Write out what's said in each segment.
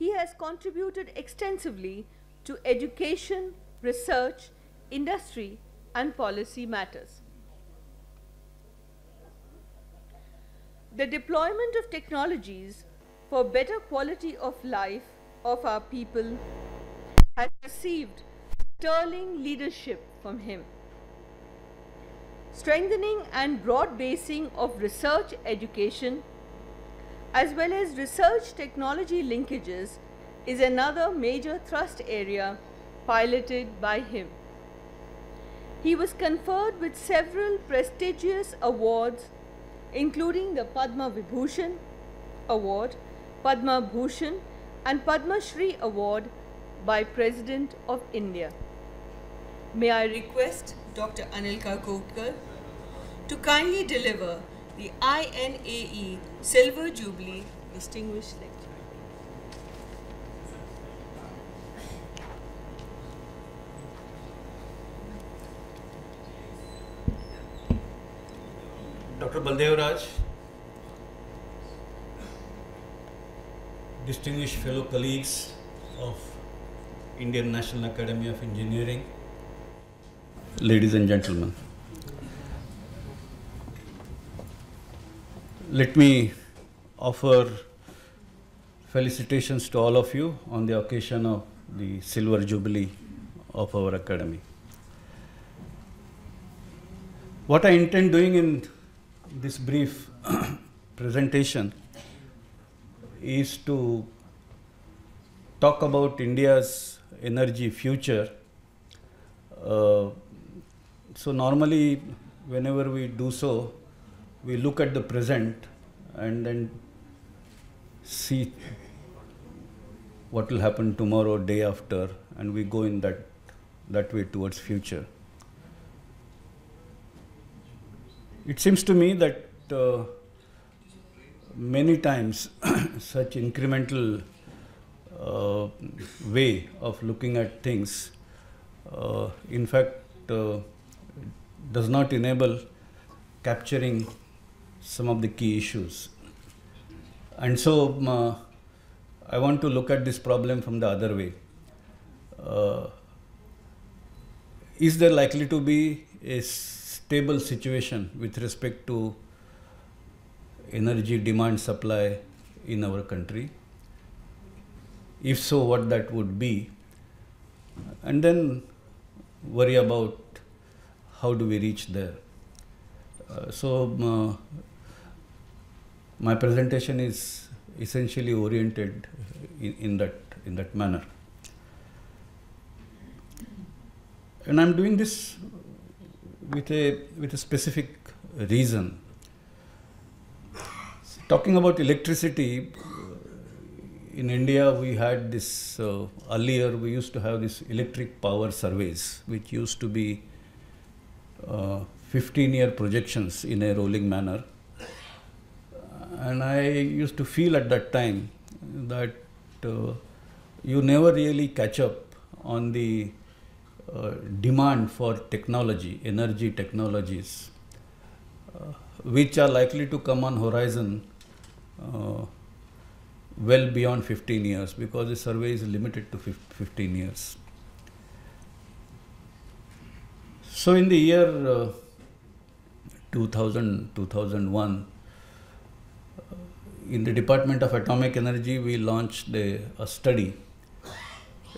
he has contributed extensively to education, research, industry, and policy matters. The deployment of technologies for better quality of life of our people has received sterling leadership from him. Strengthening and broad basing of research education as well as research technology linkages is another major thrust area piloted by him. He was conferred with several prestigious awards including the Padma Vibhushan Award, Padma Bhushan and Padma Shri Award by President of India. May I request Dr. Anilka Kokal to kindly deliver the INAE Silver Jubilee Distinguished Lecture. Dr. Baldev Raj, distinguished fellow colleagues of Indian National Academy of Engineering, ladies and gentlemen, let me offer felicitations to all of you on the occasion of the Silver Jubilee of our Academy. What I intend doing in this brief presentation is to talk about India's energy future. So normally whenever we do so, we look at the present and then see what will happen tomorrow, day after, and we go in that way towards future. It seems to me that many times such incremental way of looking at things in fact does not enable capturing some of the key issues. And so I want to look at this problem from the other way. Is there likely to be a stable situation with respect to energy demand supply in our country? If so, what that would be? And then worry about how do we reach there. My presentation is essentially oriented in that manner. And I'm doing this with a specific reason. Talking about electricity, in India we had this, earlier we used to have this electric power surveys, which used to be 15-year projections in a rolling manner. And I used to feel at that time that you never really catch up on the demand for technology, energy technologies, which are likely to come on horizon well beyond 15 years, because the survey is limited to 15 years. So in the year 2001, in the Department of Atomic Energy, we launched a study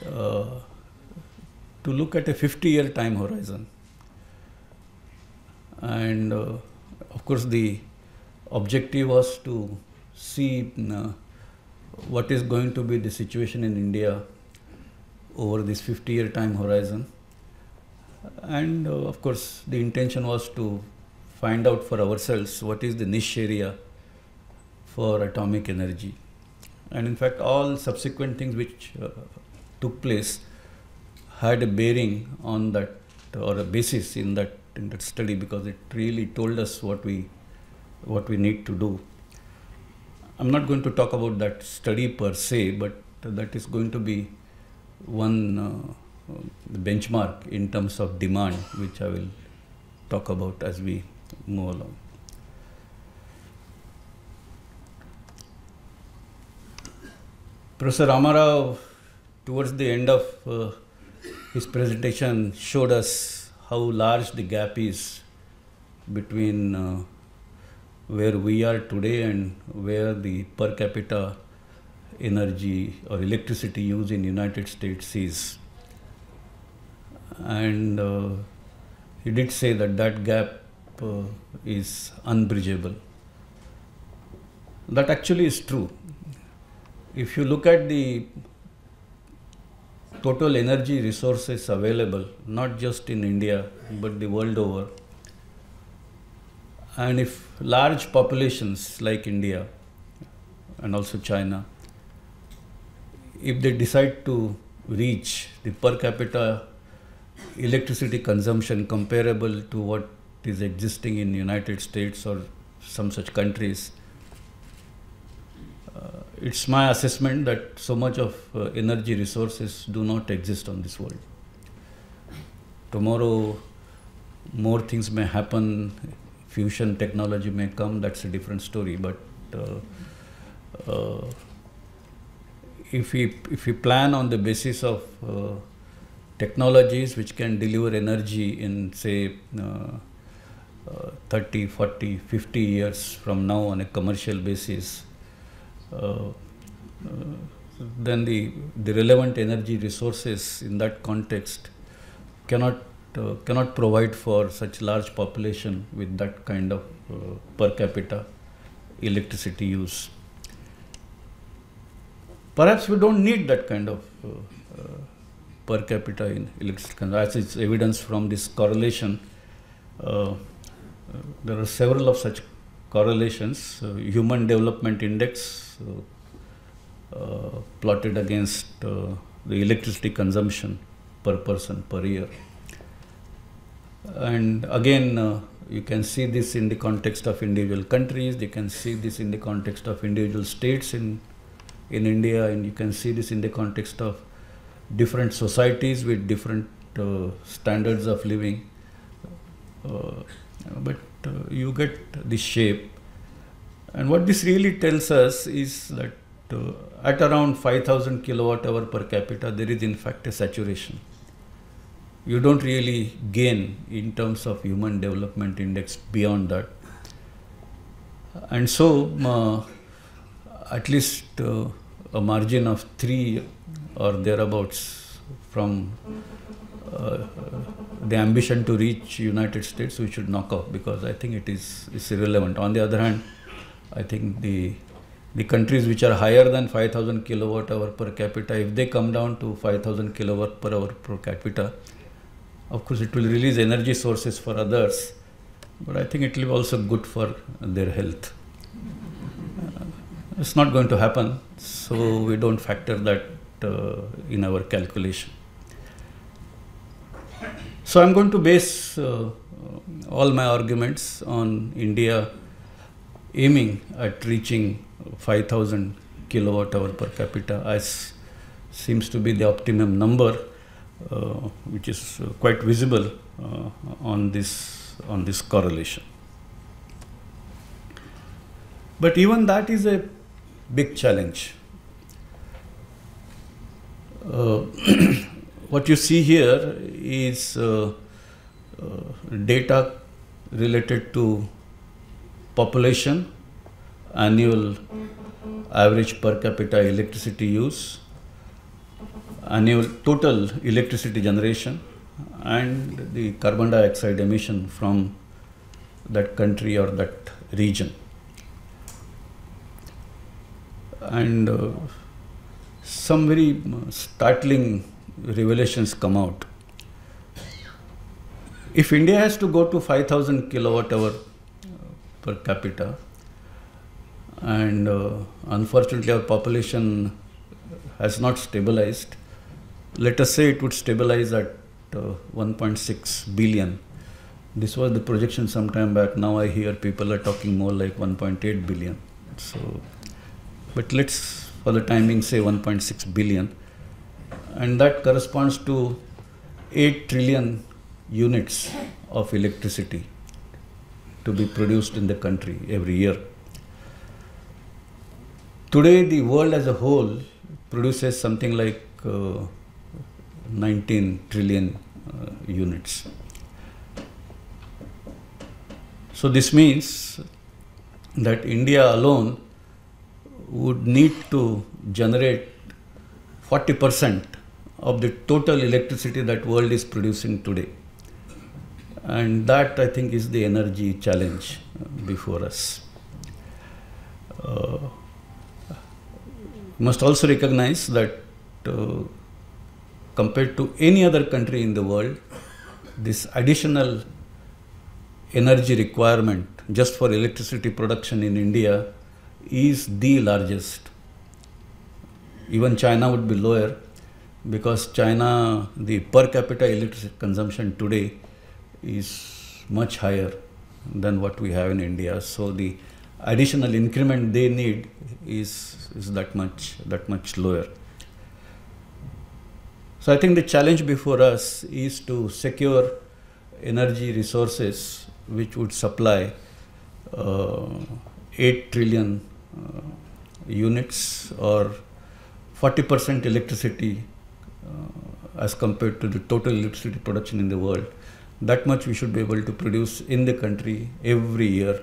to look at a 50-year time horizon. And of course, the objective was to see what is going to be the situation in India over this 50-year time horizon. And of course, the intention was to find out for ourselves what is the niche area for atomic energy. And in fact, all subsequent things which took place had a bearing on that, or a basis in that study, because it really told us what we need to do. I'm not going to talk about that study per se, but that is going to be one benchmark in terms of demand, which I will talk about as we move along. Professor Ramarao, towards the end of his presentation, showed us how large the gap is between where we are today and where the per capita energy or electricity use in United States is. And he did say that that gap is unbridgeable. That actually is true. If you look at the total energy resources available, not just in India, but the world over, and if large populations like India and also China, if they decide to reach the per capita electricity consumption comparable to what is existing in the United States or some such countries, it's my assessment that so much of energy resources do not exist on this world. Tomorrow, more things may happen, fusion technology may come, that's a different story. But if we plan on the basis of technologies which can deliver energy in, say, 30, 40, 50 years from now on a commercial basis, then the relevant energy resources in that context cannot provide for such large population with that kind of per capita electricity use. Perhaps we don't need that kind of per capita in electricity, as is evidence from this correlation. There are several of such correlations. Human Development Index plotted against the electricity consumption per person per year. And again, you can see this in the context of individual countries, you can see this in the context of individual states in India, and you can see this in the context of different societies with different standards of living. But you get this shape. And what this really tells us is that at around 5,000 kilowatt hour per capita, there is in fact a saturation. You don't really gain in terms of Human Development Index beyond that. And so, at least a margin of 3 or thereabouts from the ambition to reach United States, we should knock off, because I think it's irrelevant. On the other hand, I think the countries which are higher than 5,000 kilowatt hour per capita, if they come down to 5,000 kilowatt per hour per capita, of course it will release energy sources for others, but I think it will be also good for their health. It's not going to happen, so we don't factor that in our calculation. So I'm going to base all my arguments on India aiming at reaching 5,000 kilowatt hour per capita, as seems to be the optimum number, which is quite visible on this correlation. But even that is a big challenge. What you see here is data related to population, annual average per capita electricity use, annual total electricity generation, and the carbon dioxide emission from that country or that region. And some very startling revelations come out. If India has to go to 5,000 kilowatt hour per capita, and unfortunately our population has not stabilized, let us say it would stabilize at 1.6 billion. This was the projection some time back. Now I hear people are talking more like 1.8 billion. So, but let's for the time being say 1.6 billion, and that corresponds to 8 trillion units of electricity to be produced in the country every year. Today the world as a whole produces something like 19 trillion units. So this means that India alone would need to generate 40% of the total electricity that world is producing today. And that, I think, is the energy challenge before us. Must also recognize that compared to any other country in the world, this additional energy requirement just for electricity production in India is the largest. Even China would be lower, because China, the per capita electricity consumption today is much higher than what we have in India. So the additional increment they need is that much lower. So I think the challenge before us is to secure energy resources which would supply 8 trillion units, or 40% electricity as compared to the total electricity production in the world. That much we should be able to produce in the country every year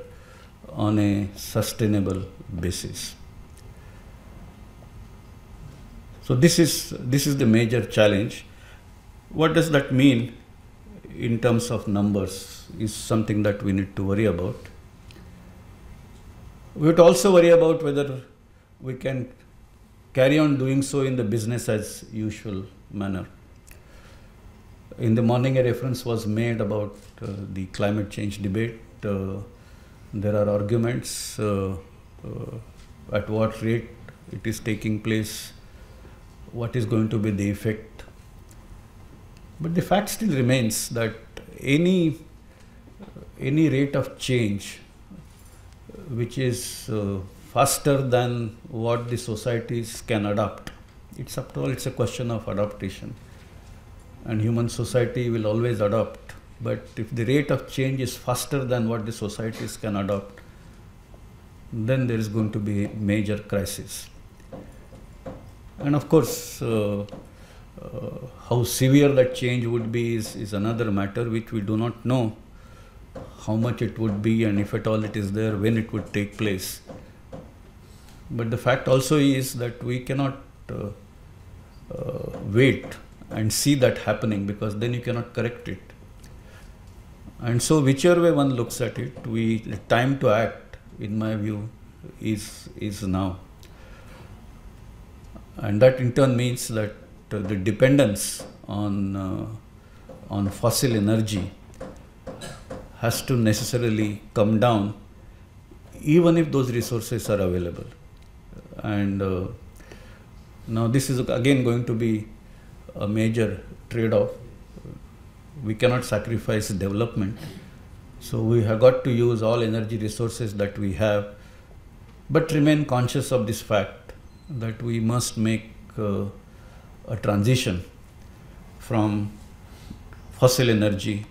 on a sustainable basis. So this is the major challenge. What does that mean in terms of numbers is something that we need to worry about. We would also worry about whether we can carry on doing so in the business as usual manner. In the morning, a reference was made about the climate change debate. There are arguments at what rate it is taking place, what is going to be the effect. But the fact still remains that any rate of change which is faster than what the societies can adapt, it's after all, it's a question of adaptation. And human society will always adapt. But if the rate of change is faster than what the societies can adapt, then there is going to be a major crisis. And of course, how severe that change would be is another matter which we do not know how much it would be, and if at all it is there, when it would take place. But the fact also is that we cannot wait and see that happening, because then you cannot correct it. And so whichever way one looks at it, the time to act, in my view, is now. And that in turn means that the dependence on fossil energy has to necessarily come down, even if those resources are available. And now this is again going to be a major trade-off. We cannot sacrifice development. So we have got to use all energy resources that we have, but remain conscious of this fact that we must make a transition from fossil energy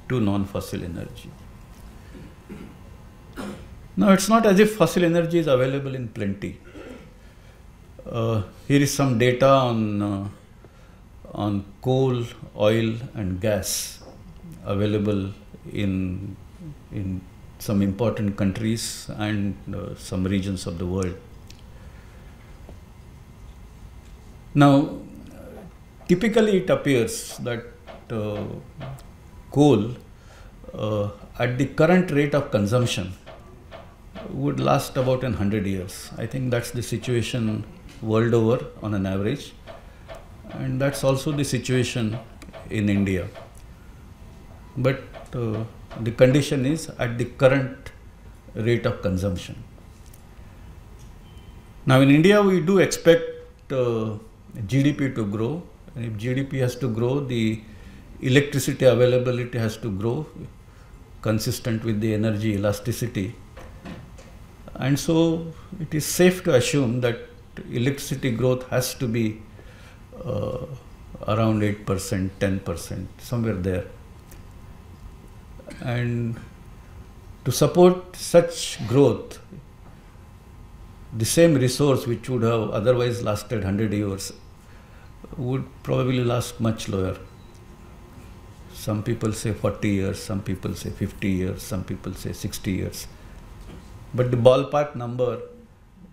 to non-fossil energy. Now, it's not as if fossil energy is available in plenty. Here is some data on coal, oil and gas available in some important countries and some regions of the world. Now, typically it appears that coal at the current rate of consumption would last about 100 years. I think that's the situation world over on an average, and that's also the situation in India. But the condition is at the current rate of consumption. Now in India we do expect GDP to grow, and if GDP has to grow, the electricity availability has to grow consistent with the energy elasticity. And so it is safe to assume that electricity growth has to be around 8%, 10%, somewhere there. And to support such growth, the same resource which would have otherwise lasted 100 years would probably last much lower. Some people say 40 years, some people say 50 years, some people say 60 years. But the ballpark number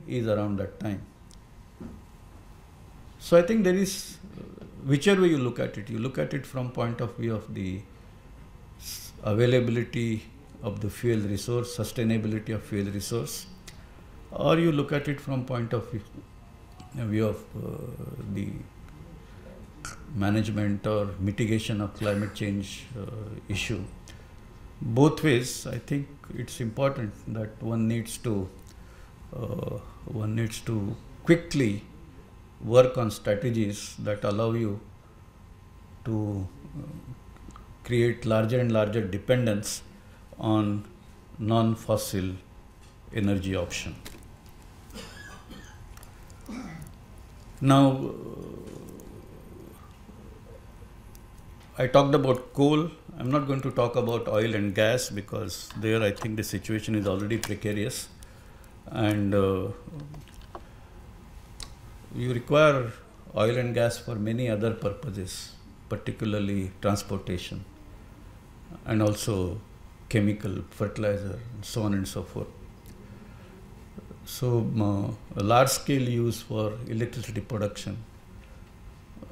is around that time. So I think there is, whichever way you look at it from point of view of the availability of the fuel resource, sustainability of fuel resource, or you look at it from point of view of the management or mitigation of climate change issue. Both ways, I think it's important that one needs to quickly work on strategies that allow you to create larger and larger dependence on non-fossil energy option. Now, I talked about coal. I'm not going to talk about oil and gas because there I think the situation is already precarious, and you require oil and gas for many other purposes, particularly transportation and also chemical, fertilizer, and so on and so forth. So a large scale use for electricity production,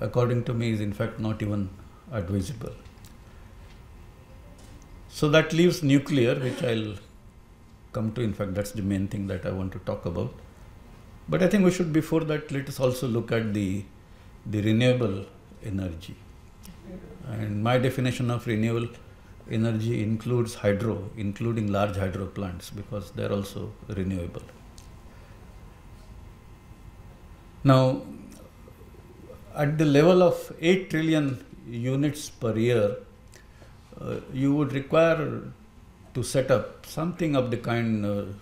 according to me, is in fact not even advisable. So that leaves nuclear, which I'll come to. In fact, that's the main thing that I want to talk about. But I think we should, before that, let us also look at the renewable energy. And my definition of renewable energy includes hydro, including large hydro plants, because they're also renewable. Now, at the level of 8 trillion units per year, you would require to set up something of the kind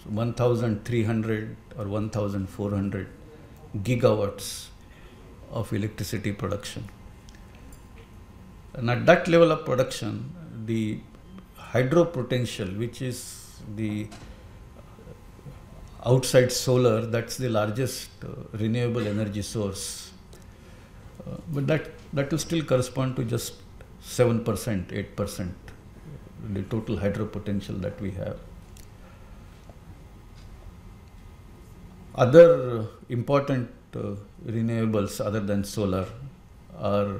1,300 or 1,400 gigawatts of electricity production. And at that level of production, the hydro potential, which is the outside solar, that's the largest renewable energy source. But that will still correspond to just 7%, 8%, the total hydro potential that we have. Other important renewables other than solar are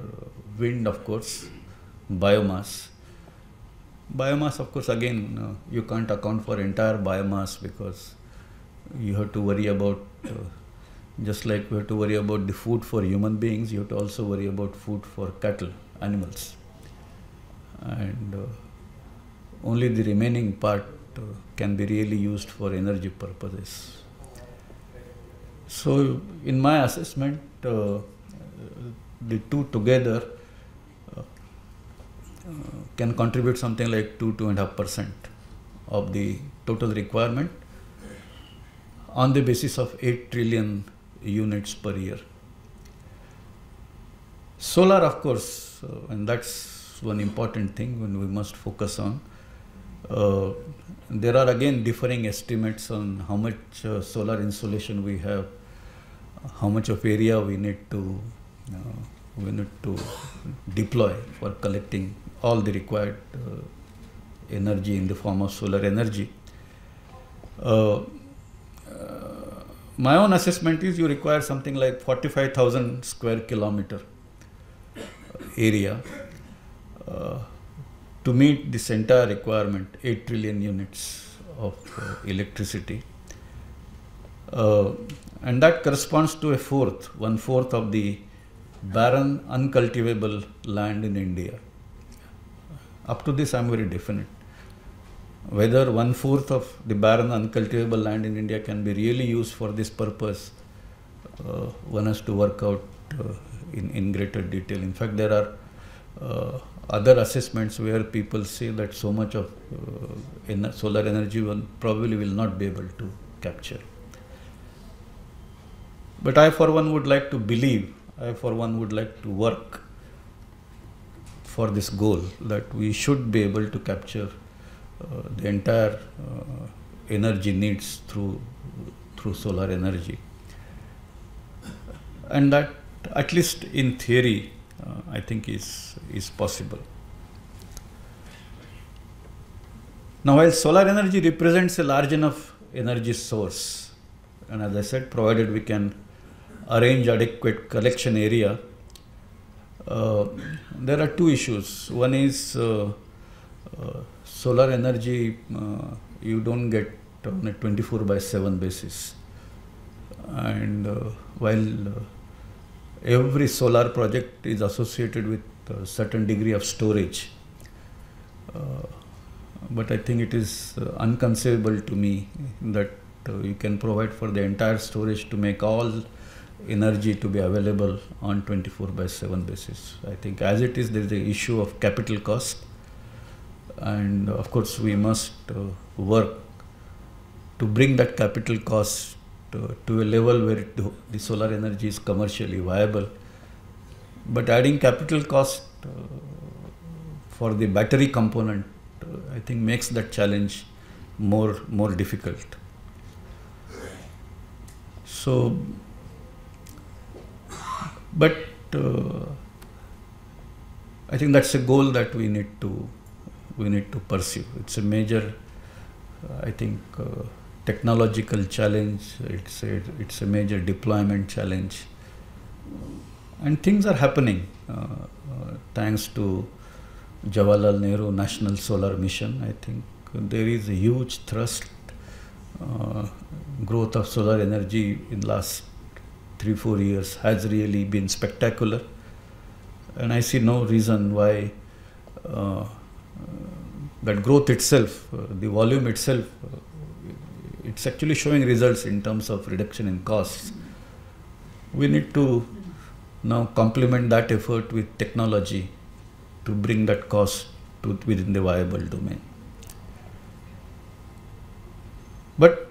wind, of course, biomass. Biomass, of course, again, you can't account for entire biomass because you have to worry about, just like we have to worry about the food for human beings, you have to also worry about food for cattle, animals. And only the remaining part can be really used for energy purposes. So, in my assessment, the two together can contribute something like 2.5% of the total requirement on the basis of 8 trillion units per year. Solar, of course, and that's one important thing when we must focus on. There are again differing estimates on how much solar insolation we have, how much of area we need to deploy for collecting all the required energy in the form of solar energy. My own assessment is you require something like 45,000 square kilometer area to meet this entire requirement, 8 trillion units of electricity. And that corresponds to one-fourth of the barren, uncultivable land in India. Up to this, I'm very definite. Whether one-fourth of the barren, uncultivable land in India can be really used for this purpose, one has to work out in greater detail. In fact, there are other assessments where people say that so much of solar energy probably will not be able to capture. But I, for one, would like to believe, I, for one, would like to work for this goal that we should be able to capture the entire energy needs through solar energy. And that, at least in theory, I think is possible. Now, while solar energy represents a large enough energy source, and as I said, provided we can arrange adequate collection area, there are two issues. One is solar energy you don't get on a 24/7 basis. And while every solar project is associated with a certain degree of storage, but I think it is unconceivable to me that you can provide for the entire storage to make all energy to be available on 24/7 basis. I think as it is, there is the issue of capital cost, and of course we must work to bring that capital cost to a level where the solar energy is commercially viable. But adding capital cost for the battery component, I think makes that challenge more difficult. So, but I think that's a goal that we need to pursue. It's a major, I think, technological challenge. It's a major deployment challenge, and things are happening thanks to Jawaharlal Nehru National Solar Mission. I think there is a huge thrust. Growth of solar energy in last 3-4 years has really been spectacular, and I see no reason why that growth itself, the volume itself, it's actually showing results in terms of reduction in costs. We need to now complement that effort with technology to bring that cost to within the viable domain. But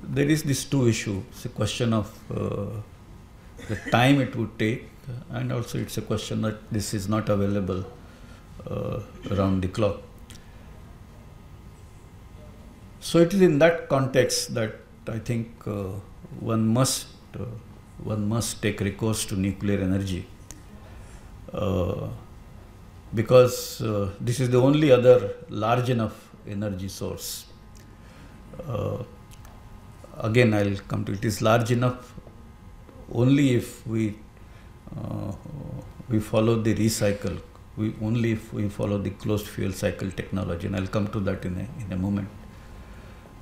there is this two issue. It's a question of the time it would take, and also it's a question that this is not available around the clock. So it is in that context that I think one must take recourse to nuclear energy, because this is the only other large enough energy source. Again, I'll come to it. It is large enough only if we follow the recycle. Only if we follow the closed fuel cycle technology, and I'll come to that in a moment.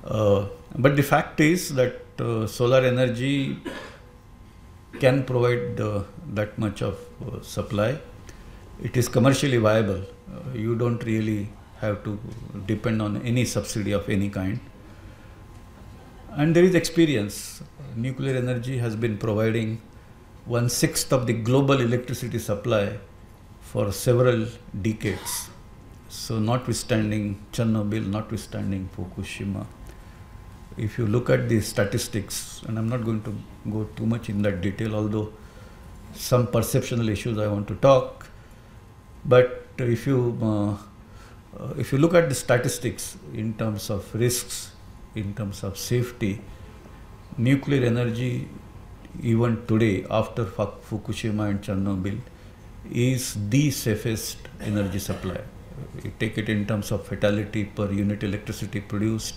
But the fact is that solar energy can provide that much of supply. It is commercially viable. You don't really have to depend on any subsidy of any kind. And there is experience. Nuclear energy has been providing 1/6 of the global electricity supply for several decades. So notwithstanding Chernobyl, notwithstanding Fukushima, if you look at the statistics, and I'm not going to go too much in that detail, although some perceptual issues I want to talk, but if you look at the statistics in terms of risks, in terms of safety, nuclear energy, even today after Fukushima and Chernobyl, is the safest energy supply. You take it in terms of fatality per unit electricity produced,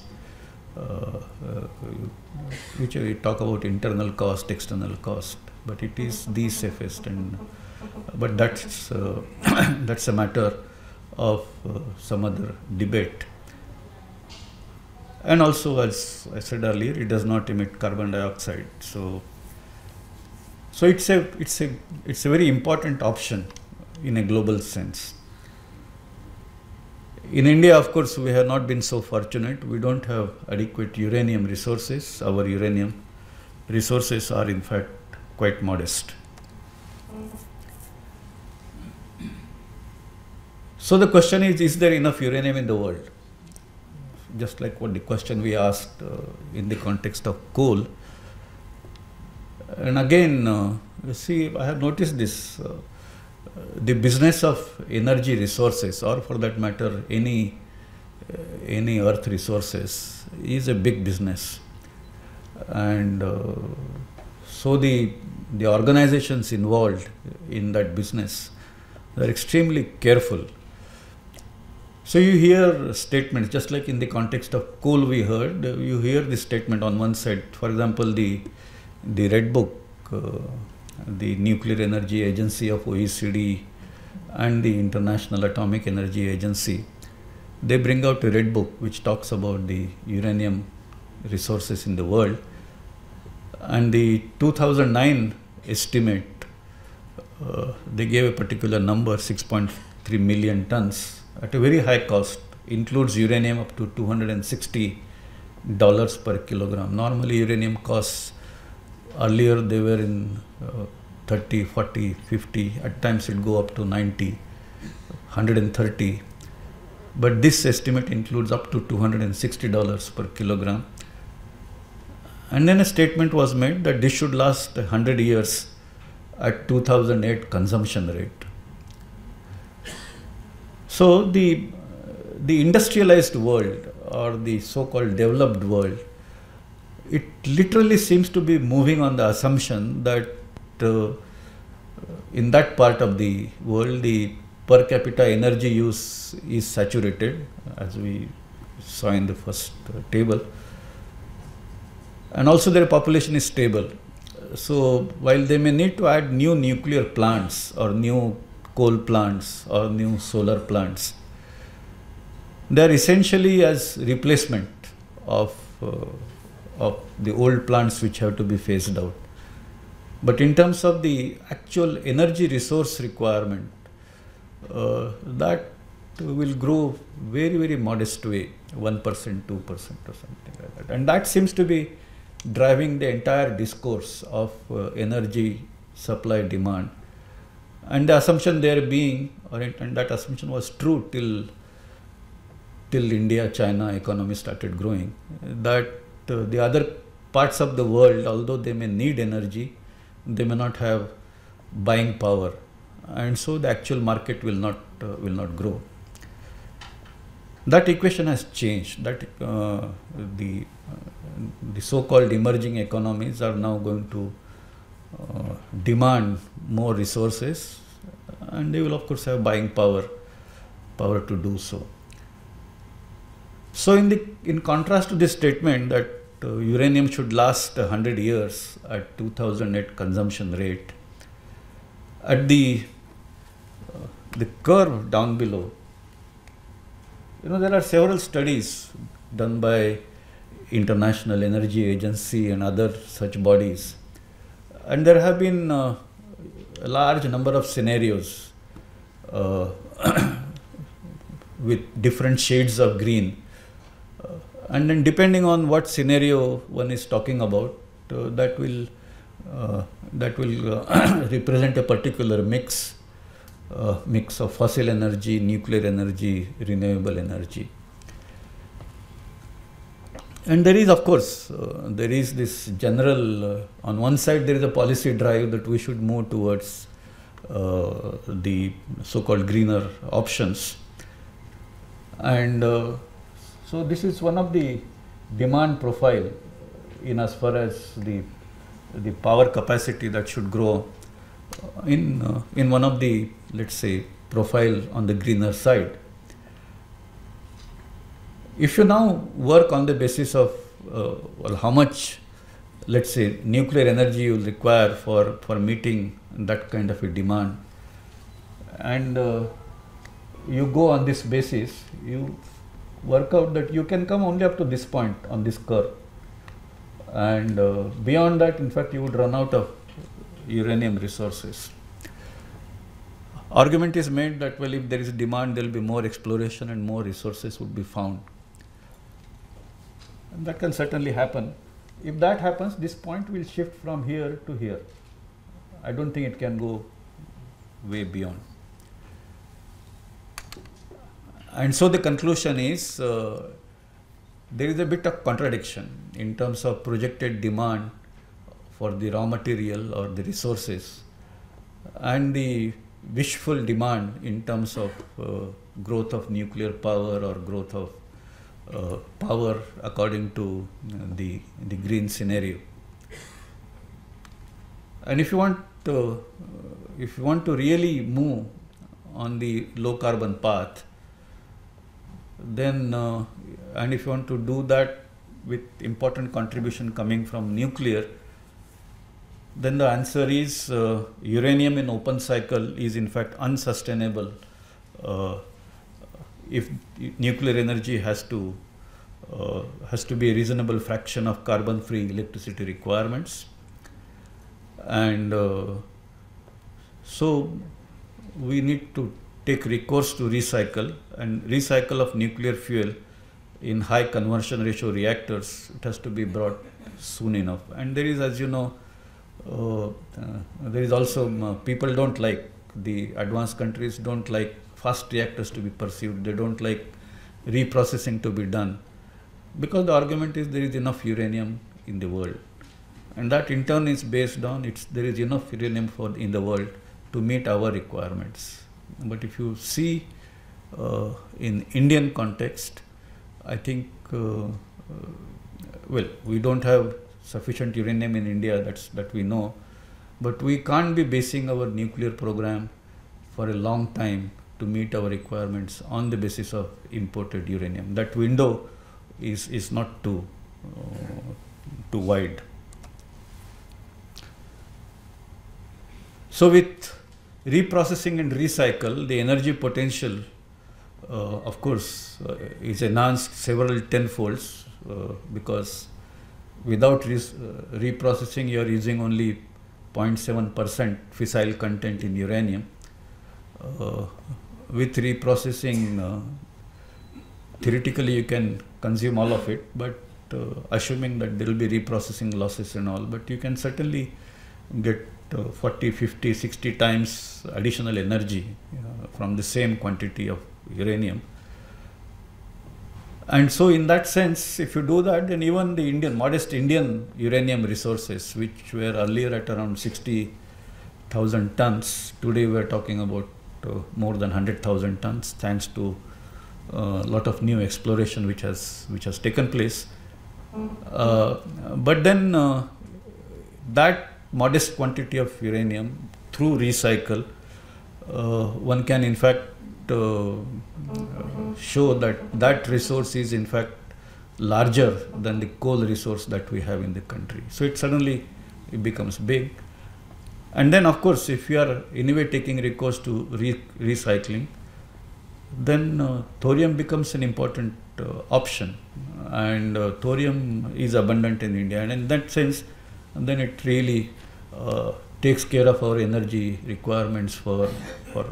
which we talk about internal cost, external cost, but it is the safest. And but that's that's a matter of some other debate. And also, as I said earlier, it does not emit carbon dioxide. So it's a very important option in a global sense. In India, of course, we have not been so fortunate. We don't have adequate uranium resources. Our uranium resources are in fact quite modest. So the question is there enough uranium in the world? Just like what the question we asked in the context of coal. And again, see, I have noticed this, the business of energy resources, or for that matter, any any earth resources is a big business. And so the organizations involved in that business, they're extremely careful. So you hear statements, just like in the context of coal we heard, you hear this statement on one side. For example, the Red Book, the Nuclear Energy Agency of OECD and the International Atomic Energy Agency, they bring out a Red Book which talks about the uranium resources in the world. And the 2009 estimate, they gave a particular number, 6.3 million tons at a very high cost, includes uranium up to $260 per kilogram. Normally uranium costs, earlier they were in 30, 40, 50, at times it go up to 90, 130. But this estimate includes up to $260 per kilogram. And then a statement was made that this should last 100 years at 2008 consumption rate. So the industrialized world, or the so-called developed world, it literally seems to be moving on the assumption that in that part of the world, the per capita energy use is saturated, as we saw in the first table. And also their population is stable. So while they may need to add new nuclear plants or new coal plants or new solar plants, they are essentially as replacement of the old plants which have to be phased out. But in terms of the actual energy resource requirement, that will grow very, very modest way, 1%, 2% or something like that. And that seems to be driving the entire discourse of energy supply demand. And the assumption there being, and that assumption was true till India, China economy started growing, that the other parts of the world, although they may need energy, they may not have buying power, and so the actual market will not grow. That equation has changed. That the so-called emerging economies are now going to demand more resources, and they will of course have buying power to do so. So in contrast to this statement that uranium should last 100 years at 2008 consumption rate, at the curve down below, there are several studies done by International Energy Agency and other such bodies, and there have been a large number of scenarios with different shades of green, and then depending on what scenario one is talking about, that will represent a particular mix of fossil energy, nuclear energy, renewable energy. And there is, of course, there is this general, on one side there is a policy drive that we should move towards the so-called greener options. And so this is one of the demand profile in as far as the power capacity that should grow in one of the, let's say, profile on the greener side. If you now work on the basis of well, how much, let's say, nuclear energy you will require for meeting that kind of a demand, and you go on this basis, you work out that you can come only up to this point on this curve, and beyond that, in fact, you would run out of uranium resources. Argument is made that, well, if there is demand, there will be more exploration and more resources would be found. And that can certainly happen. If that happens, this point will shift from here to here. I don't think it can go way beyond. And so the conclusion is there is a bit of contradiction in terms of projected demand for the raw material or the resources and the wishful demand in terms of growth of nuclear power or growth of power according to the green scenario. And if you want to really move on the low carbon path, then and if you want to do that with important contribution coming from nuclear, then the answer is uranium in open cycle is in fact unsustainable if nuclear energy has to be a reasonable fraction of carbon-free electricity requirements. And so we need to take recourse to recycle, and recycle of nuclear fuel in high conversion ratio reactors, it has to be brought soon enough. And there is, as you know, there is also people don't like, the advanced countries don't like fast reactors to be pursued. They don't like reprocessing to be done, because the argument is there is enough uranium in the world, and that in turn is based on there is enough uranium in the world to meet our requirements. But if you see in Indian context, I think well, we don't have sufficient uranium in India, that we know, but we can't be basing our nuclear program for a long time to meet our requirements on the basis of imported uranium. That window is not too wide. So with reprocessing and recycle, the energy potential of course is enhanced several tenfolds, because without reprocessing you are using only 0.7% fissile content in uranium. With reprocessing, theoretically you can consume all of it, but assuming that there will be reprocessing losses and all, but you can certainly get 40, 50, 60 times additional energy from the same quantity of uranium. And so in that sense, if you do that, then even the modest Indian uranium resources, which were earlier at around 60,000 tons, today we are talking about more than 100,000 tons, thanks to a lot of new exploration which has taken place. But then that modest quantity of uranium, through recycle, one can in fact show that resource is in fact larger than the coal resource that we have in the country. So it becomes big. And then of course, if you are anyway taking recourse to recycling, then thorium becomes an important option, and thorium is abundant in India, and in that sense, then it really takes care of our energy requirements for a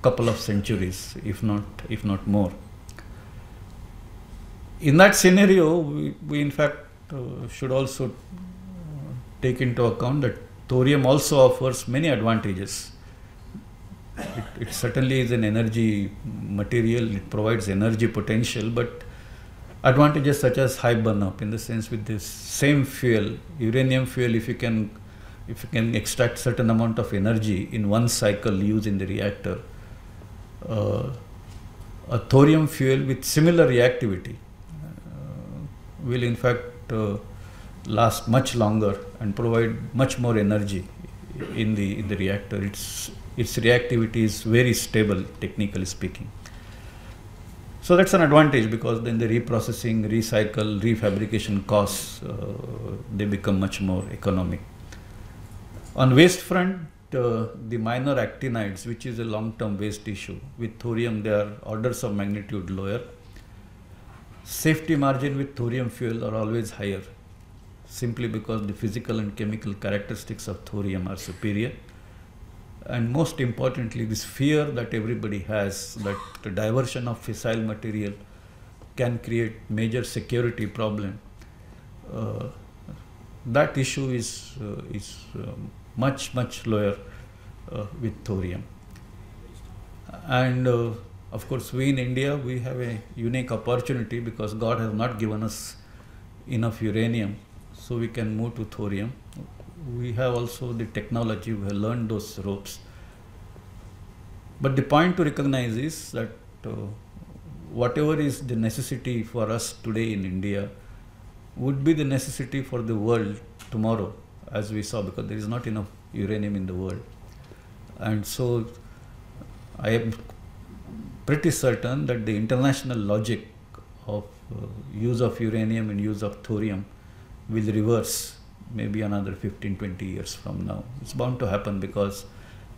couple of centuries, if not more. In that scenario, we in fact should also take into account that thorium also offers many advantages. It certainly is an energy material, it provides energy potential, but advantages such as high burn-up, in the sense with this same fuel, uranium fuel, if you can extract certain amount of energy in one cycle used in the reactor, a thorium fuel with similar reactivity will in fact last much longer and provide much more energy in the reactor. Its reactivity is very stable, technically speaking. So that's an advantage, because then the reprocessing, recycle, refabrication costs, they become much more economic. On waste front, the minor actinides, which is a long-term waste issue, with thorium they are orders of magnitude lower. Safety margin with thorium fuel are always higher, simply because the physical and chemical characteristics of thorium are superior. And most importantly, this fear that everybody has that the diversion of fissile material can create major security problem, that issue is much lower with thorium. And of course, we in India, we have a unique opportunity, because God has not given us enough uranium, so we can move to thorium. We have also the technology, we have learned those ropes. But the point to recognize is that whatever is the necessity for us today in India would be the necessity for the world tomorrow, as we saw, because there is not enough uranium in the world. And so I am pretty certain that the international logic of use of uranium and use of thorium will reverse maybe another 15-20 years from now. It's bound to happen because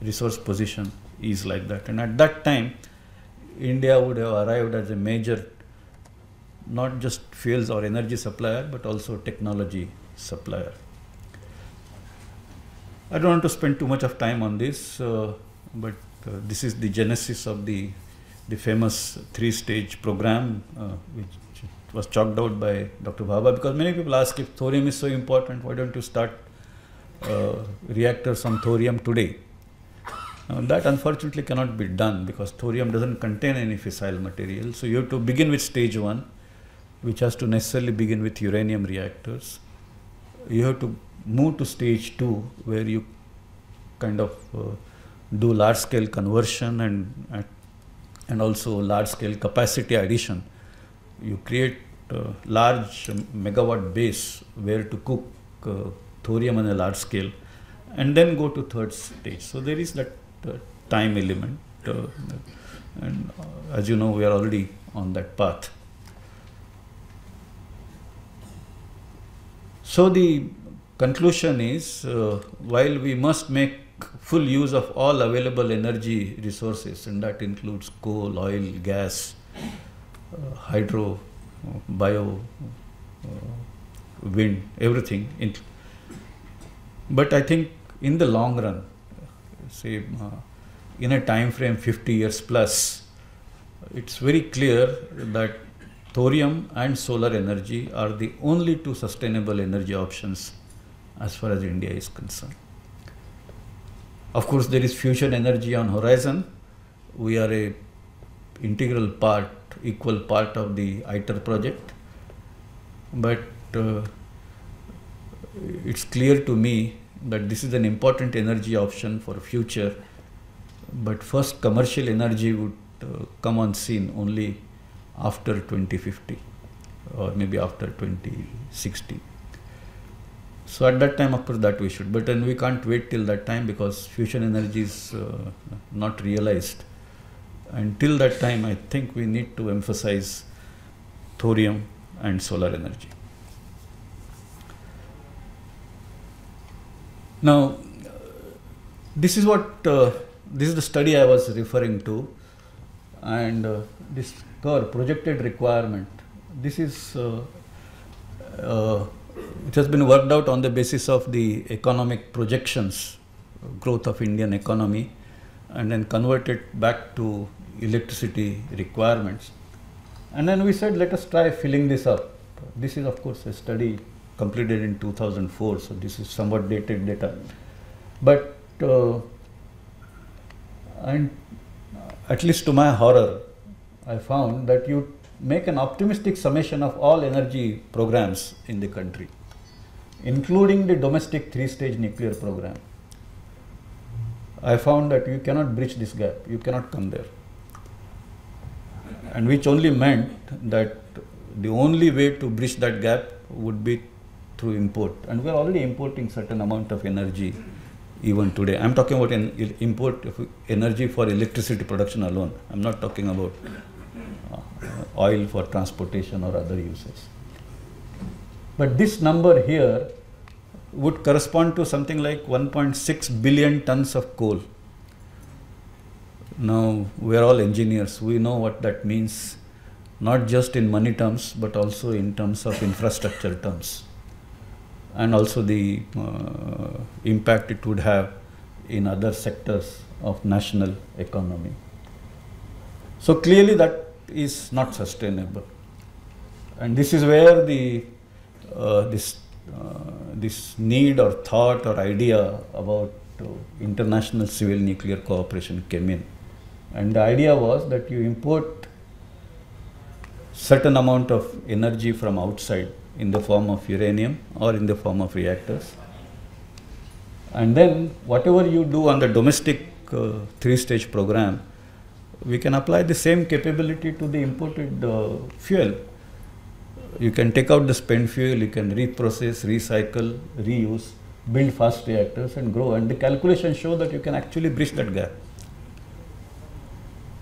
resource position is like that. And at that time, India would have arrived as a major, not just fuels or energy supplier, but also technology supplier. I don't want to spend too much of time on this, but this is the genesis of the famous three-stage program, which was chalked out by Dr. Bhabha, because many people ask, if thorium is so important, why don't you start reactors on thorium today? Now, that unfortunately cannot be done because thorium doesn't contain any fissile material. So you have to begin with stage 1, which has to necessarily begin with uranium reactors. You have to move to stage 2, where you kind of do large-scale conversion and also large-scale capacity addition. You create large megawatt base where to cook thorium on a large scale, and then go to third stage. So there is that time element, and as you know, we are already on that path. So the conclusion is, while we must make full use of all available energy resources, and that includes coal, oil, gas, hydro, bio, wind, everything. But I think in the long run, say in a time frame 50 years plus, it's very clear that thorium and solar energy are the only two sustainable energy options as far as India is concerned. Of course, there is fusion energy on horizon. We are a integral part, equal part of the ITER project. But it's clear to me that this is an important energy option for future. But first commercial energy would come on scene only after 2050 or maybe after 2060. So at that time, of course, that we should. But then we can't wait till that time because fusion energy is not realized. Until that time, I think we need to emphasize thorium and solar energy. Now, this is the study I was referring to, and this curve, projected requirement. This is it has been worked out on the basis of the economic projections, growth of Indian economy, and then converted back to electricity requirements. And then we said, let us try filling this up. This is, of course, a study completed in 2004, so this is somewhat dated data. But and at least to my horror, I found that you make an optimistic summation of all energy programs in the country, including the domestic three-stage nuclear program. I found that you cannot bridge this gap, you cannot come there. And which only meant that the only way to bridge that gap would be through import. And we are already importing certain amount of energy even today. I am talking about an import of energy for electricity production alone. I am not talking about oil for transportation or other uses. But this number here would correspond to something like 1.6 billion tons of coal. Now, we are all engineers. We know what that means, not just in money terms, but also in terms of infrastructure terms, and also the impact it would have in other sectors of national economy. So clearly that is not sustainable. And this is where the this need or thought or idea about international civil nuclear cooperation came in. And the idea was that you import certain amount of energy from outside in the form of uranium or in the form of reactors. And then whatever you do on the domestic three-stage program we can apply the same capability to the imported fuel. You can take out the spent fuel, you can reprocess, recycle, reuse, build fast reactors and grow, and the calculations show that you can actually bridge that gap.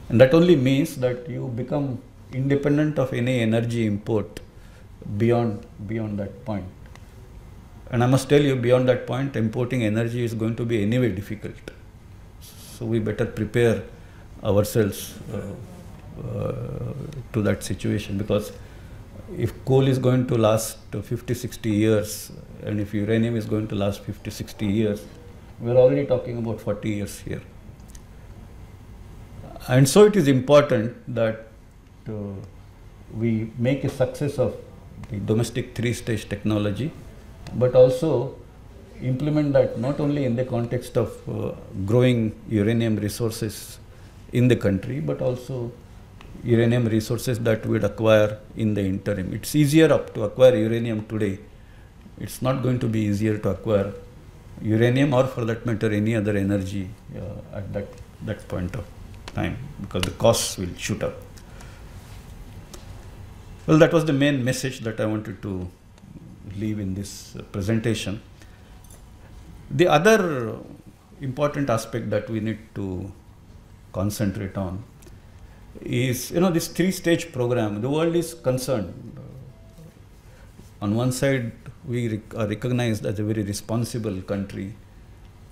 And that only means that you become independent of any energy import beyond that point. And I must tell you, beyond that point, importing energy is going to be anyway difficult. So we better prepare ourselves to that situation, because if coal is going to last 50-60 years, and if uranium is going to last 50-60 years, we're already talking about 40 years here. And so it is important that we make a success of the domestic three-stage technology, but also implement that not only in the context of growing uranium resources in the country, but also uranium resources that we'd acquire in the interim. It's easier to acquire uranium today. It's not going to be easier to acquire uranium, or for that matter any other energy at that point of time, because the costs will shoot up. Well, that was the main message that I wanted to leave in this presentation. The other important aspect that we need to concentrate on is, this three-stage program. The world is concerned. On one side, we are recognized as a very responsible country,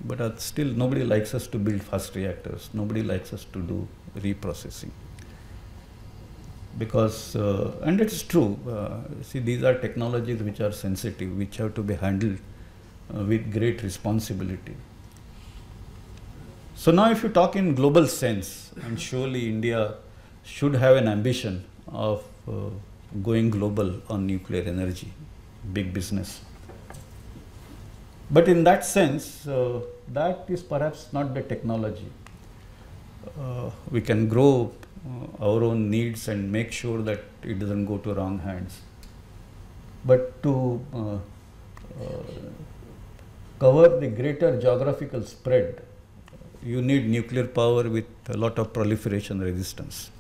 but still nobody likes us to build fast reactors. Nobody likes us to do reprocessing. Because, and it's true, see, these are technologies which are sensitive, which have to be handled with great responsibility. So now if you talk in global sense, and surely India should have an ambition of going global on nuclear energy, big business. But in that sense, that is perhaps not the technology. We can grow our own needs and make sure that it doesn't go to wrong hands. But to cover the greater geographical spread, you need nuclear power with a lot of proliferation resistance.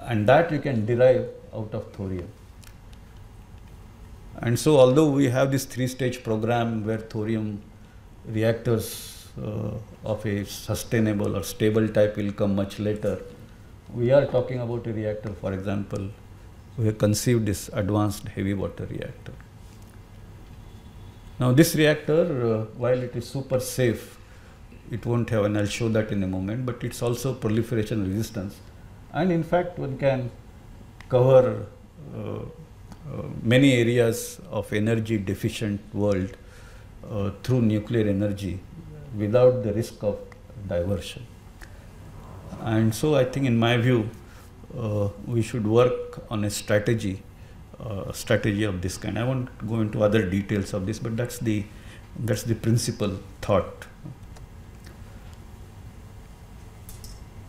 And that you can derive out of thorium. And so although we have this three-stage program where thorium reactors of a sustainable or stable type will come much later, we are talking about a reactor, for example, we have conceived this advanced heavy water reactor. Now this reactor, while it is super safe, it won't have, and I'll show that in a moment, but it's also proliferation resistance. And in fact, one can cover many areas of energy deficient world through nuclear energy without the risk of diversion. And so I think, in my view, we should work on a strategy of this kind. I won't go into other details of this, but that's the principal thought.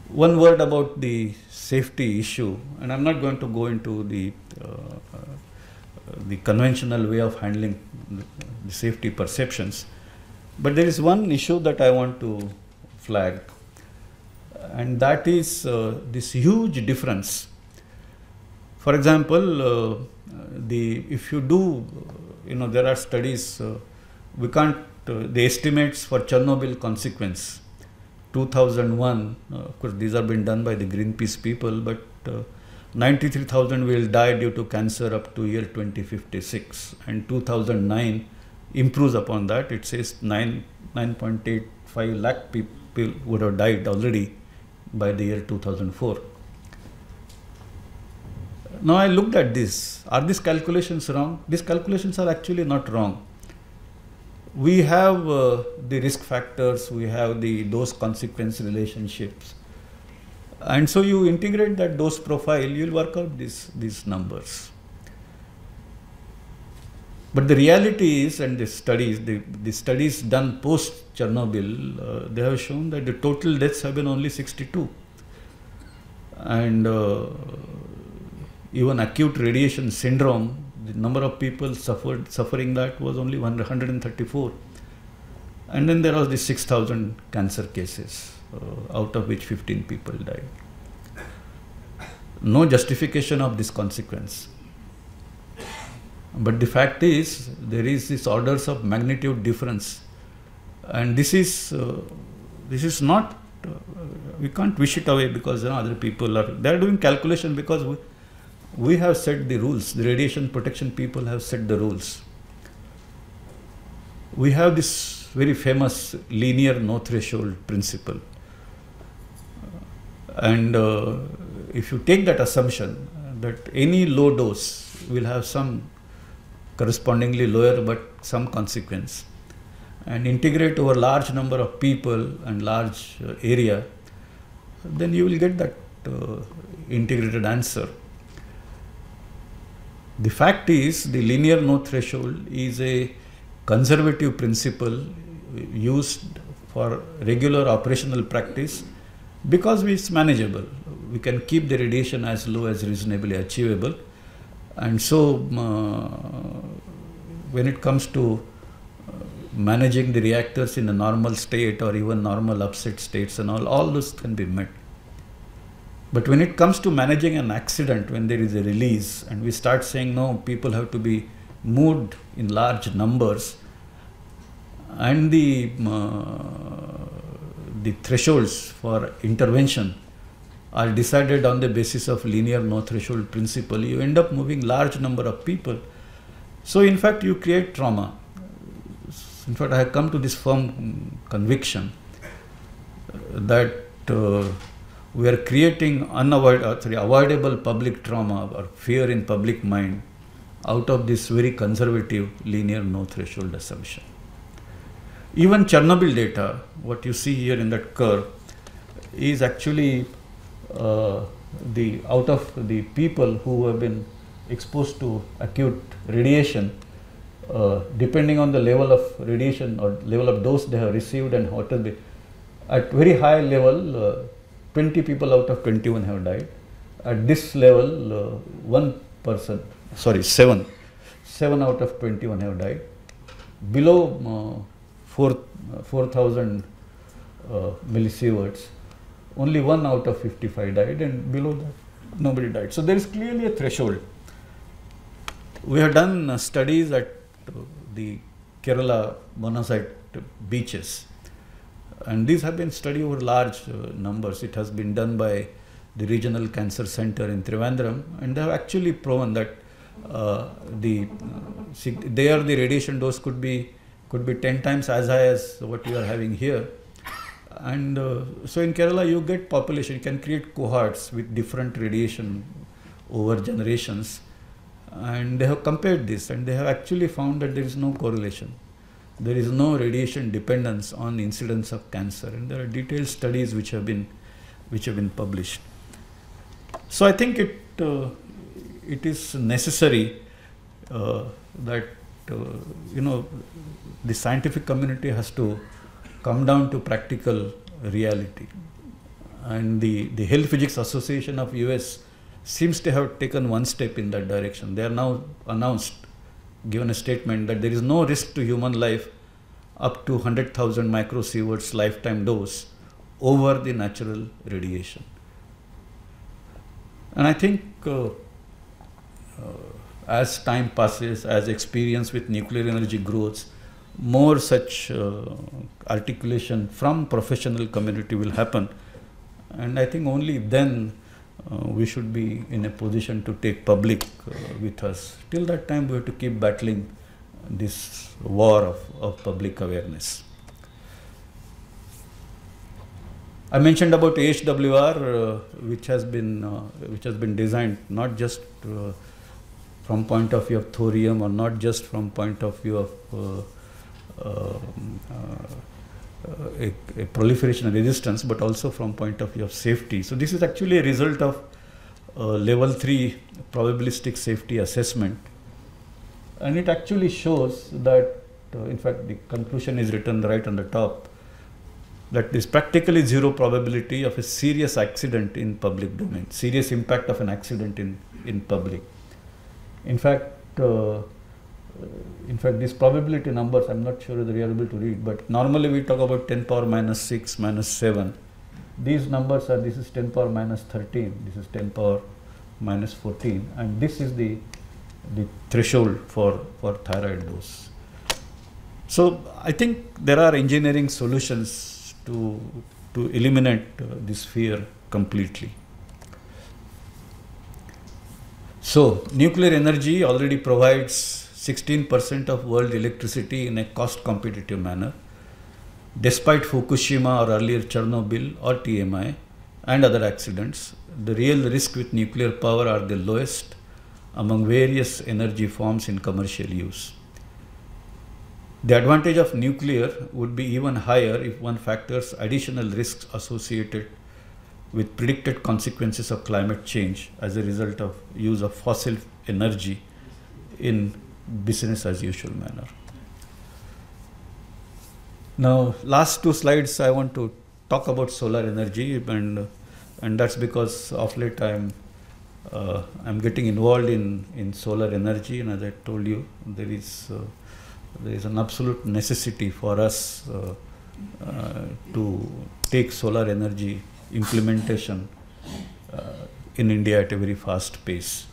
One word about the safety issue, and I'm not going to go into the conventional way of handling the safety perceptions, but there is one issue that I want to flag, and that is this huge difference. For example, if you do, there are studies, we can't, the estimates for Chernobyl consequence, 2001, of course these have been done by the Greenpeace people, but 93,000 will die due to cancer up to year 2056, and 2009 improves upon that. It says 9.85 lakh people would have died already by the year 2004. Now I looked at this. Are these calculations wrong? These calculations are actually not wrong. We have the risk factors, we have the dose consequence relationships, and so you integrate that dose profile, you'll work out these numbers. But the reality is, and the studies done post Chernobyl, they have shown that the total deaths have been only 62, and even acute radiation syndrome, the number of people suffering that was only 134. And then there was the 6,000 cancer cases. out of which 15 people died. No justification of this consequence. But the fact is, there is this orders of magnitude difference, and this is not. We can't wish it away because other people are doing calculation, because we have set the rules. The radiation protection people have set the rules. We have this very famous linear no threshold principle, and if you take that assumption that any low dose will have some correspondingly lower but some consequence, and integrate over large number of people and large area, then you will get that integrated answer. The fact is, the linear no threshold is a conservative principle used for regular operational practice because it's manageable. We can keep the radiation as low as reasonably achievable. And so, when it comes to managing the reactors in a normal state or even normal upset states and all those can be met. But when it comes to managing an accident, when there is a release and we start saying, no, people have to be moved in large numbers, and the thresholds for intervention are decided on the basis of linear no threshold principle, you end up moving large number of people. So in fact, you create trauma. In fact, I have come to this firm conviction that we are creating avoidable public trauma or fear in public mind out of this very conservative linear no threshold assumption. Even Chernobyl data, what you see here in that curve, is actually out of the people who have been exposed to acute radiation, depending on the level of radiation or level of dose they have received and what is the, at very high level, 20 people out of 21 have died. At this level, 7 out of 21 have died. Below 4,000 millisieverts, only 1 out of 55 died, and below that nobody died. So there is clearly a threshold. We have done studies at the Kerala monazite beaches, and these have been studied over large numbers. It has been done by the Regional Cancer Center in Trivandrum, and they have actually proven that there the radiation dose could be 10 times as high as what you are having here. And so in Kerala you get population, you can create cohorts with different radiation over generations, and they have compared this and they have actually found that there is no correlation. There is no radiation dependence on incidence of cancer, and there are detailed studies which have been published. So I think it is necessary that the scientific community has to come down to practical reality, and the Health Physics Association of US seems to have taken one step in that direction. They are now given a statement that there is no risk to human life up to 100,000 microsieverts lifetime dose over the natural radiation. And I think as time passes, as experience with nuclear energy grows, more such articulation from professional community will happen, and I think only then we should be in a position to take public with us. Till that time, we have to keep battling this war of public awareness. I mentioned about AHWR, which has been designed not just from point of view of thorium, or not just from point of view of a proliferation resistance, but also from point of view of safety. So this is actually a result of level 3 probabilistic safety assessment, and it actually shows that in fact the conclusion is written right on the top, that there is practically zero probability of a serious accident in public domain, serious impact of an accident in public. In fact, these probability numbers, I'm not sure whether you are able to read, but normally we talk about 10⁻⁶, -7. these numbers are, this is 10 power minus 13, this is 10 power minus 14, and this is the threshold for thyroid dose. So I think there are engineering solutions to eliminate this fear completely. So nuclear energy already provides 16% of world electricity in a cost competitive manner. Despite Fukushima or earlier Chernobyl or TMI and other accidents, the real risk with nuclear power are the lowest among various energy forms in commercial use. The advantage of nuclear would be even higher if one factors additional risks associated with predicted consequences of climate change as a result of use of fossil energy in business as usual manner. Now, last two slides I want to talk about solar energy, and that's because of late I'm getting involved in solar energy, and as I told you, there is an absolute necessity for us to take solar energy implementation in India at a very fast pace.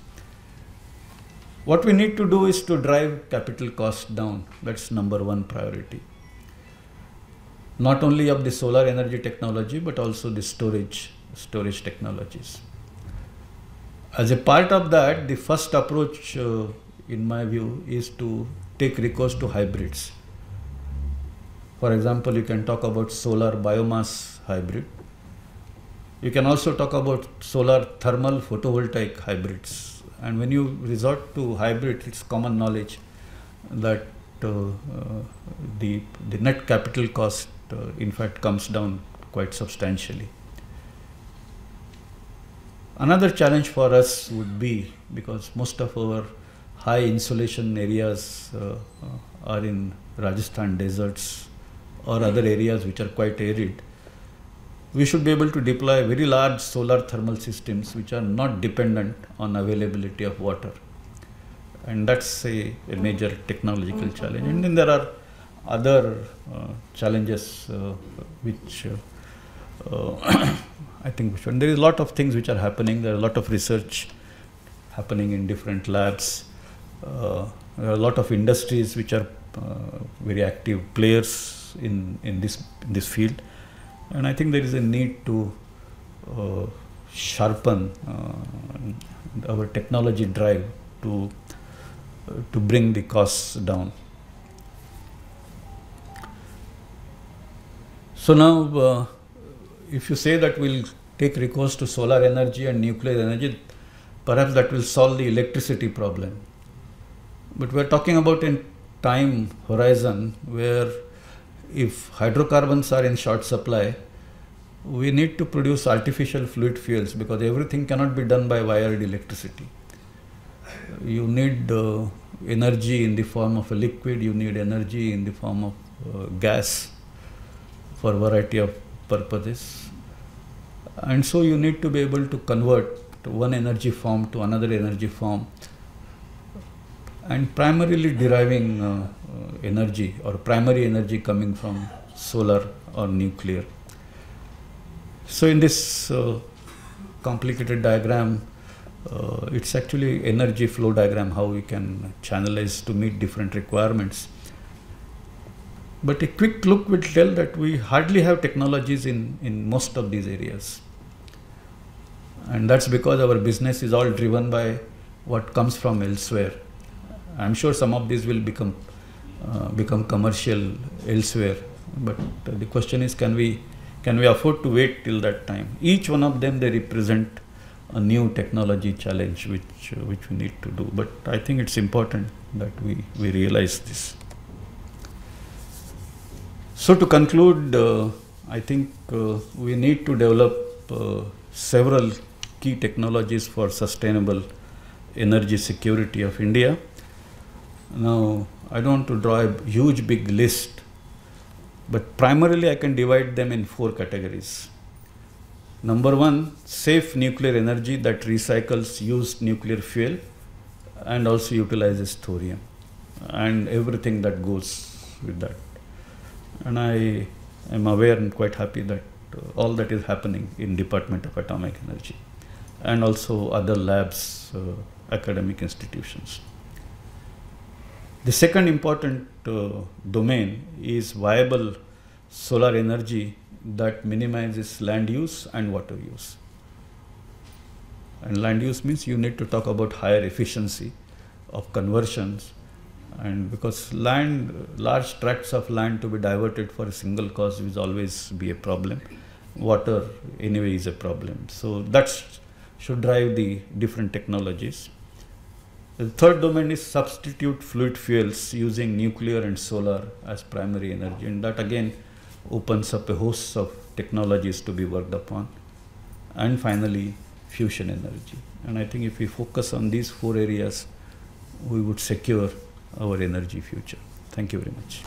What we need to do is to drive capital cost down. That's number one priority. Not only of the solar energy technology, but also the storage technologies. As a part of that, the first approach, in my view, is to take recourse to hybrids. For example, you can talk about solar biomass hybrid. You can also talk about solar thermal photovoltaic hybrids. And when you resort to hybrid, it's common knowledge that the net capital cost in fact comes down quite substantially. Another challenge for us would be, because most of our high insolation areas are in Rajasthan deserts or other areas which are quite arid, we should be able to deploy very large solar thermal systems which are not dependent on availability of water. And that's a major technological challenge. And then there are other challenges which I think there is a lot of things which are happening. There are a lot of research happening in different labs. There are a lot of industries which are very active players in this field. And I think there is a need to sharpen our technology drive to bring the costs down. So now, if you say that we'll take recourse to solar energy and nuclear energy, perhaps that will solve the electricity problem. But we're talking about a time horizon where if hydrocarbons are in short supply, we need to produce artificial fluid fuels, because everything cannot be done by wired electricity. You need energy in the form of a liquid, you need energy in the form of gas for a variety of purposes. And so you need to be able to convert one energy form to another energy form, and primarily deriving energy or primary energy coming from solar or nuclear. So in this complicated diagram, it's actually energy flow diagram, how we can channelize to meet different requirements. But a quick look will tell that we hardly have technologies in most of these areas. And that's because our business is all driven by what comes from elsewhere. I'm sure some of these will become commercial elsewhere. But the question is, can we afford to wait till that time? Each one of them, they represent a new technology challenge which we need to do. But I think it's important that we realize this. So to conclude, I think we need to develop several key technologies for sustainable energy security of India. Now, I don't want to draw a huge big list, but primarily I can divide them in 4 categories. Number 1, safe nuclear energy that recycles used nuclear fuel and also utilizes thorium and everything that goes with that. And I am aware and quite happy that all that is happening in Department of Atomic Energy and also other labs, academic institutions. The second important domain is viable solar energy that minimizes land use and water use. And land use means you need to talk about higher efficiency of conversions, and because large tracts of land to be diverted for a single cause will always be a problem. Water anyway is a problem. So that should drive the different technologies. The third domain is substitute fluid fuels using nuclear and solar as primary energy, and that again opens up a host of technologies to be worked upon. And finally, fusion energy. And I think if we focus on these 4 areas, we would secure our energy future. Thank you very much.